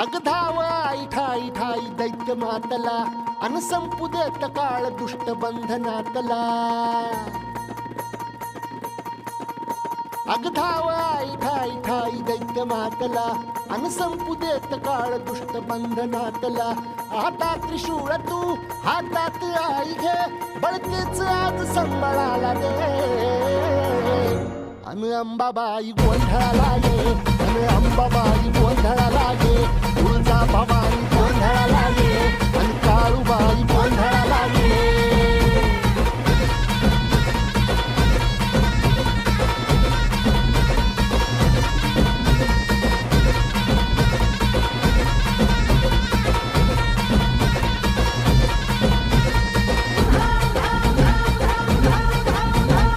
अग धाव आई ठाई ठाई दैत्य मातला अन संपू देत काळ दुष्ट बंधनातला. अग धाव आई ठाई ठाई दैत्य मातला अन संपू देत काळ दुष्ट बंधनातला. आता त्रिशूळ तू हातात आई घे बळतेच आज संबळाला दे. अन अंबाबाई गोंधळाला ये अन अंबाबाई गोंधळाला ये. तुळजा भवानी गोंधळाला ये अन काळूबाई गोंधळाला ये.